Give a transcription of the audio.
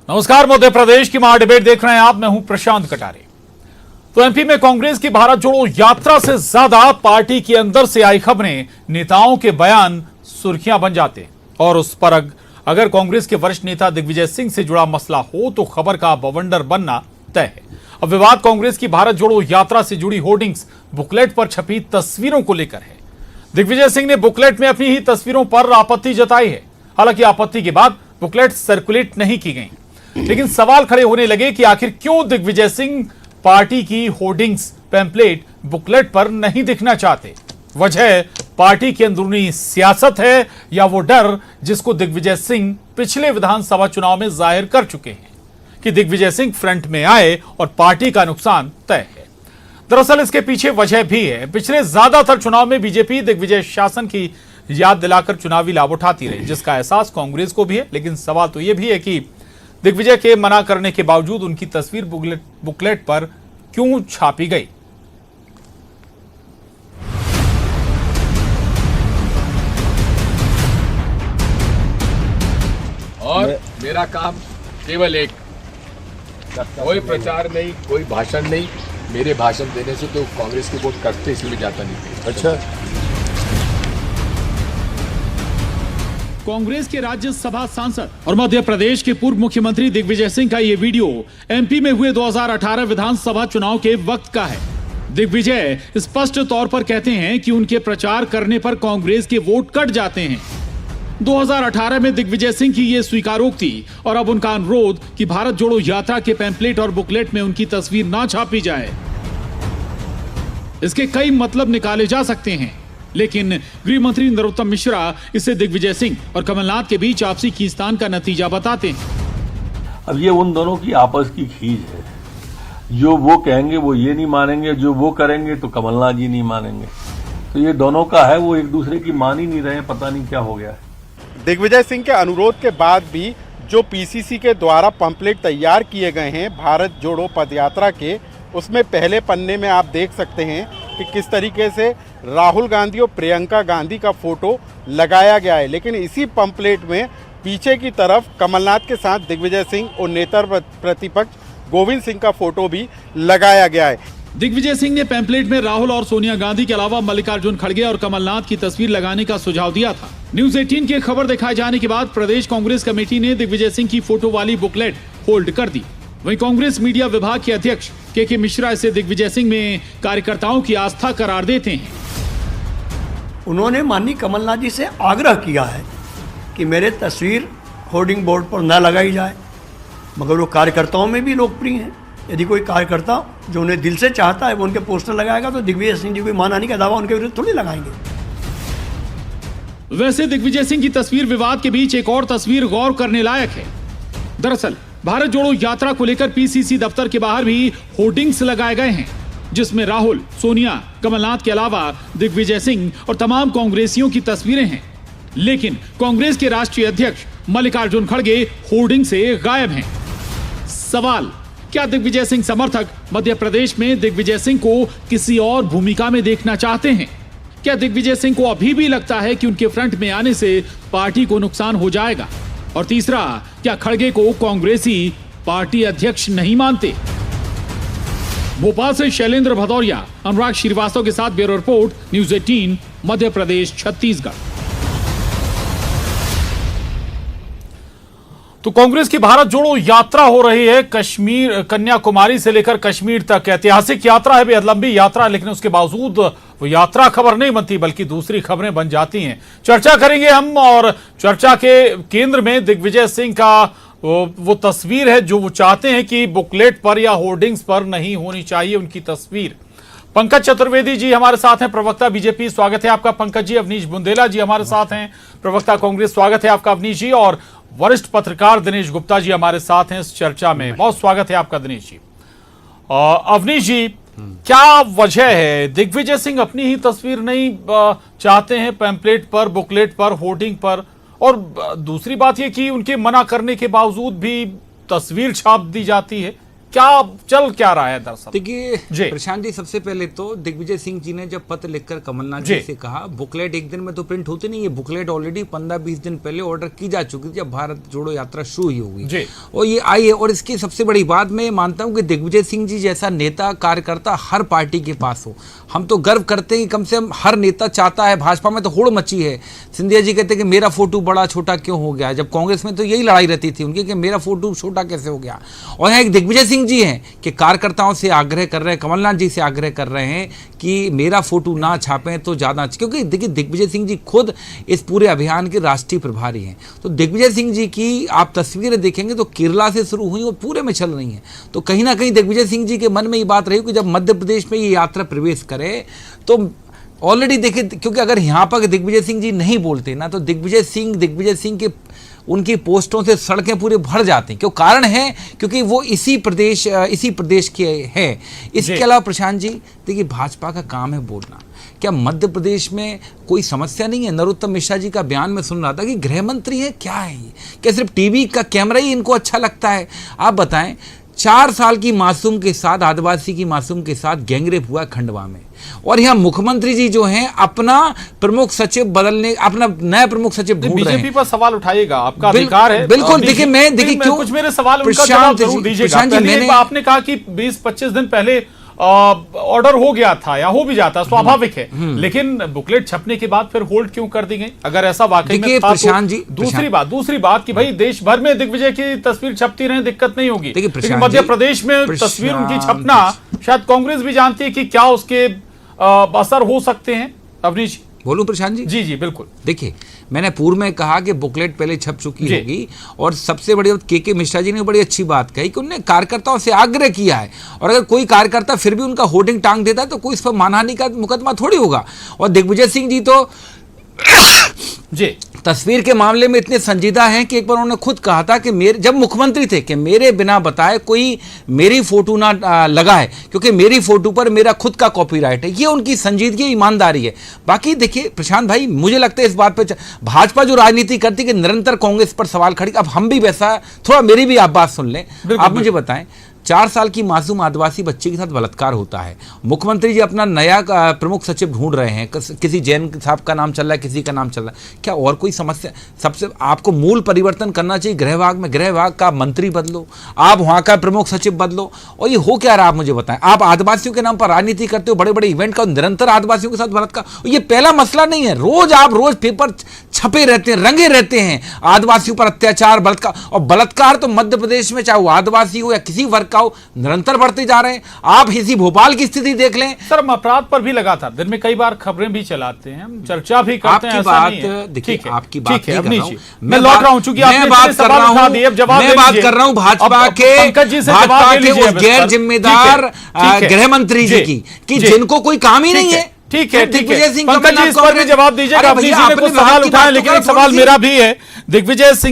नमस्कार, मध्य प्रदेश की महाडिबेट देख रहे हैं आप। मैं हूं प्रशांत कटारे। तो एमपी में कांग्रेस की भारत जोड़ो यात्रा से ज्यादा पार्टी के अंदर से आई खबरें, नेताओं के बयान सुर्खियां बन जाते हैं। और उस पर अगर कांग्रेस के वरिष्ठ नेता दिग्विजय सिंह से जुड़ा मसला हो तो खबर का बवंडर बनना तय है। अब विवाद कांग्रेस की भारत जोड़ो यात्रा से जुड़ी होर्डिंग्स, बुकलेट पर छपी तस्वीरों को लेकर है। दिग्विजय सिंह ने बुकलेट में अपनी ही तस्वीरों पर आपत्ति जताई है। हालांकि आपत्ति के बाद बुकलेट सर्कुलेट नहीं की गई, लेकिन सवाल खड़े होने लगे कि आखिर क्यों दिग्विजय सिंह पार्टी की होर्डिंग्स, पैम्पलेट, बुकलेट पर नहीं दिखना चाहते। वजह पार्टी की अंदरूनी सियासत है या वो डर जिसको दिग्विजय सिंह पिछले विधानसभा चुनाव में जाहिर कर चुके हैं कि दिग्विजय सिंह फ्रंट में आए और पार्टी का नुकसान तय है। दरअसल इसके पीछे वजह भी है। पिछले ज्यादातर चुनाव में बीजेपी दिग्विजय शासन की याद दिलाकर चुनावी लाभ उठाती रही, जिसका एहसास कांग्रेस को भी है। लेकिन सवाल तो यह भी है कि दिग्विजय के मना करने के बावजूद उनकी तस्वीर बुकलेट पर क्यों छापी गई। और मेरा काम केवल एक, कोई प्रचार नहीं, कोई भाषण नहीं। मेरे भाषण देने से तो कांग्रेस के वोट कटते, इसलिए जाता नहीं। अच्छा, कांग्रेस के राज्यसभा सांसद और मध्य प्रदेश के पूर्व मुख्यमंत्री दिग्विजय सिंह का यह वीडियो एमपी में हुए 2018 विधानसभा चुनाव के वक्त का है। दिग्विजय स्पष्ट तौर पर कहते हैं कि उनके प्रचार करने पर कांग्रेस के वोट कट जाते हैं। 2018 में दिग्विजय सिंह की यह स्वीकारोक्ति और अब उनका अनुरोध कि भारत जोड़ो यात्रा के पैम्पलेट और बुकलेट में उनकी तस्वीर ना छापी जाए, इसके कई मतलब निकाले जा सकते हैं। लेकिन गृह मंत्री नरोत्तम मिश्रा इसे दिग्विजय सिंह और कमलनाथ के बीच आपसी खींचतान का नतीजा बताते हैं। अब ये उन दोनों की आपस की खींच है। जो वो कहेंगे वो ये नहीं मानेंगे, जो वो करेंगे तो कमलनाथ जी नहीं मानेंगे। तो ये दोनों का है, वो एक दूसरे की मान ही नहीं रहे। पता नहीं क्या हो गया है। दिग्विजय सिंह के अनुरोध के बाद भी जो पीसीसी के द्वारा पंपलेट तैयार किए गए हैं भारत जोड़ो पदयात्रा के, उसमें पहले पन्ने में आप देख सकते हैं कि किस तरीके से राहुल गांधी और प्रियंका गांधी का फोटो लगाया गया है। लेकिन इसी पंपलेट में पीछे की तरफ कमलनाथ के साथ दिग्विजय सिंह और नेता प्रतिपक्ष गोविंद सिंह का फोटो भी लगाया गया है। दिग्विजय सिंह ने पैम्पलेट में राहुल और सोनिया गांधी के अलावा मल्लिकार्जुन खड़गे और कमलनाथ की तस्वीर लगाने का सुझाव दिया था। न्यूज 18 की खबर दिखाए जाने के बाद प्रदेश कांग्रेस कमेटी ने दिग्विजय सिंह की फोटो वाली बुकलेट होल्ड कर दी। वहीं कांग्रेस मीडिया विभाग के अध्यक्ष के मिश्रा इसे दिग्विजय सिंह में कार्यकर्ताओं की आस्था करार देते हैं। उन्होंने माननीय कमलनाथ जी से आग्रह किया है कि मेरे तस्वीर होर्डिंग बोर्ड पर न लगाई जाए, मगर वो कार्यकर्ताओं में भी लोकप्रिय हैं। यदि कोई कार्यकर्ता जो उन्हें दिल से चाहता है वो उनके पोस्टर लगाएगा तो दिग्विजय सिंह जी कोई मानहानि का दावा उनके विरुद्ध थोड़ी लगाएंगे। वैसे दिग्विजय सिंह की तस्वीर विवाद के बीच एक और तस्वीर गौर करने लायक है। दरअसल भारत जोड़ो यात्रा को लेकर पीसीसी दफ्तर के बाहर भी होर्डिंग्स लगाए गए हैं, जिसमें राहुल, सोनिया, कमलनाथ के अलावा दिग्विजय सिंह और तमाम कांग्रेसियों की तस्वीरें हैं। लेकिन कांग्रेस के राष्ट्रीय अध्यक्ष मल्लिकार्जुन खड़गे होर्डिंग से गायब हैं। सवाल, क्या दिग्विजय सिंह समर्थक मध्य प्रदेश में दिग्विजय सिंह को किसी और भूमिका में देखना चाहते हैं? क्या दिग्विजय सिंह को अभी भी लगता है कि उनके फ्रंट में आने से पार्टी को नुकसान हो जाएगा? और तीसरा, क्या खड़गे को कांग्रेसी पार्टी अध्यक्ष नहीं मानते? भोपाल से शैलेंद्र भदौरिया, अनुराग श्रीवास्तव के साथ bureau report, news 18, Madhya Pradesh, Chhattisgarh. तो कांग्रेस की भारत जोड़ो यात्रा हो रही है कश्मीर, कन्याकुमारी से लेकर कश्मीर तक। ऐतिहासिक यात्रा है, बेहद लंबी यात्रा, लेकिन उसके बावजूद वो यात्रा खबर नहीं बनती बल्कि दूसरी खबरें बन जाती हैं। चर्चा करेंगे हम, और चर्चा के केंद्र में दिग्विजय सिंह का वो तस्वीर है जो वो चाहते हैं कि बुकलेट पर या होर्डिंग्स पर नहीं होनी चाहिए उनकी तस्वीर। पंकज चतुर्वेदी जी हमारे साथ हैं, प्रवक्ता बीजेपी, स्वागत है आपका पंकज जी। अवनीश बुंदेला जी हमारे साथ हैं, प्रवक्ता कांग्रेस, स्वागत है आपका अवनीश जी। और वरिष्ठ पत्रकार दिनेश गुप्ता जी हमारे साथ हैं इस चर्चा में, बहुत स्वागत है आपका दिनेश जी। अवनीश जी, क्या वजह है दिग्विजय सिंह अपनी ही तस्वीर नहीं चाहते हैं पैम्पलेट पर, बुकलेट पर, होर्डिंग पर? और दूसरी बात यह कि उनके मना करने के बावजूद भी तस्वीर छाप दी जाती है, क्या चल क्या रहा है दरअसल? जी। देखिए प्रशांत जी, सबसे पहले तो दिग्विजय सिंह जी ने जब पत्र लिखकर कमलनाथ जी से कहा, बुकलेट एक दिन में तो प्रिंट होती नहीं है, बुकलेट ऑलरेडी 15-20 दिन पहले ऑर्डर की जा चुकी थी जब भारत जोड़ो यात्रा शुरू हुई होगी और ये आई है। और इसकी सबसे बड़ी बात मैं मानता हूँ कि दिग्विजय सिंह जी जैसा नेता कार्यकर्ता हर पार्टी के पास हो। हम तो गर्व करते हैं कि कम से कम हर नेता चाहता है, भाजपा में तो होड़ मची है, सिंधिया जी कहते हैं कि मेरा फोटो बड़ा छोटा क्यों हो गया, जब कांग्रेस में तो यही लड़ाई रहती थी उनकी कि मेरा फोटो छोटा कैसे हो गया। और यहाँ एक दिग्विजय सिंह जी हैं कि कार्यकर्ताओं से आग्रह कर रहे हैं, कमलनाथ जी से आग्रह कर रहे हैं कि मेरा फोटो ना छापें तो ज़्यादा, क्योंकि देखिए दिग्विजय सिंह जी खुद इस पूरे अभियान के राष्ट्रीय प्रभारी हैं। तो दिग्विजय सिंह जी की आप तस्वीरें देखेंगे तो केरला से शुरू हुई और पूरे में चल रही हैं। तो कहीं ना कहीं दिग्विजय सिंह जी के मन में ये बात रही कि जब मध्य प्रदेश में ये यात्रा प्रवेश करे तो ऑलरेडी देखिए, क्योंकि अगर यहाँ पर दिग्विजय सिंह जी नहीं बोलते ना तो दिग्विजय सिंह के उनकी पोस्टों से सड़कें पूरे भर जाती हैं। क्यों? कारण है क्योंकि वो इसी प्रदेश के हैं। इसके अलावा प्रशांत जी देखिए, भाजपा का काम है बोलना। क्या मध्य प्रदेश में कोई समस्या नहीं है? नरोत्तम मिश्रा जी का बयान में सुन रहा था कि गृह मंत्री है, क्या है ये? क्या सिर्फ टीवी का कैमरा ही इनको अच्छा लगता है? आप बताएं, 4 साल की मासूम के साथ, आदिवासी की मासूम के साथ गैंगरेप हुआ खंडवा में, और यहाँ मुख्यमंत्री जी जो हैं अपना प्रमुख सचिव बदलने, अपना नया प्रमुख सचिव ढूंढ रहे हैं। बीजेपी पर सवाल उठाइएगा, आपका अधिकार है। बिल्कुल। देखिए क्यों कुछ मेरे सवाल उनका जवाब जरूर दीजिएगा। पहले आपने कहा कि 20-25 दिन पहले ऑर्डर हो गया था या हो भी जाता, स्वाभाविक है, लेकिन बुकलेट छपने के बाद फिर होल्ड क्यों कर दी गई? अगर ऐसा वाकई में था तो दूसरी बात कि भाई देश भर में दिग्विजय की तस्वीर छपती रहे, दिक्कत नहीं होगी, लेकिन मध्य प्रदेश में तस्वीर उनकी छपना शायद कांग्रेस भी जानती है कि क्या उसके असर हो सकते हैं। अवनीश बोलूं प्रशांत जी? जी बिल्कुल। देखिए, मैंने पूर्व में कहा कि बुकलेट पहले छप चुकी होगी, और सबसे बड़ी बात के मिश्रा जी ने बड़ी अच्छी बात कही कि उन्होंने कार्यकर्ताओं से आग्रह किया है, और अगर कोई कार्यकर्ता फिर भी उनका होर्डिंग टांग देता है तो कोई इस पर मानहानि का मुकदमा थोड़ी होगा। और दिग्विजय सिंह जी तो जी तस्वीर के मामले में इतने संजीदा हैं कि एक बार उन्होंने खुद कहा था कि मेरे जब मुख्यमंत्री थे कि मेरे बिना बताए कोई मेरी फोटो ना लगाए, क्योंकि मेरी फोटो पर मेरा खुद का कॉपीराइट है। ये उनकी संजीदगी, ईमानदारी है। बाकी देखिए प्रशांत भाई, मुझे लगता है इस बात पे भाजपा जो राजनीति करती है कि निरंतर कांग्रेस पर सवाल खड़ी, अब हम भी वैसा, थोड़ा मेरी भी आप बात सुन लें। आप मुझे बताएं, 4 साल की मासूम आदिवासी बच्चे के साथ बलात्कार होता है, मुख्यमंत्री जी अपना नया प्रमुख सचिव ढूंढ रहे हैं, किसी जैन साहब का नाम चल रहा है, किसी का नाम चल रहा है, क्या और कोई समस्या? सबसे आपको मूल परिवर्तन करना चाहिए गृह विभाग में, गृह विभाग का मंत्री बदलो, आप वहां का प्रमुख सचिव बदलो। और ये हो क्या रहा आप मुझे बताएं? आप आदिवासियों के नाम पर राजनीति करते हो, बड़े बड़े इवेंट का, निरंतर आदिवासियों के साथ बलात्कार। ये पहला मसला नहीं है, रोज पेपर छपे रहते हैं, रंगे रहते हैं आदिवासियों पर अत्याचार, बलात्कार। और बलात्कार तो मध्य प्रदेश में चाहे वो आदिवासी हो या किसी वर्ग का हो, निरंतर बढ़ते जा रहे हैं। आप इसी भोपाल की स्थिति देख लें। सर, हम अपराध पर भी लगातार दिन में कई बार खबरें भी चलाते हैं, हम चर्चा भी करते हैं। आपकी बात देखिए, आपकी बात नहीं कर रहा हूं, मैं लौट रहा हूं, चूंकि मैं बात कर रहा हूं भाजपा के उस गैर जिम्मेदार गृह मंत्री जी की, कि जिनको कोई काम ही नहीं है। ठीक है, पंकज जी इस पर भी जवाब दीजिएगा। सवाल उठाए, लेकिन एक सवाल मेरा भी है। दिग्विजय सिंह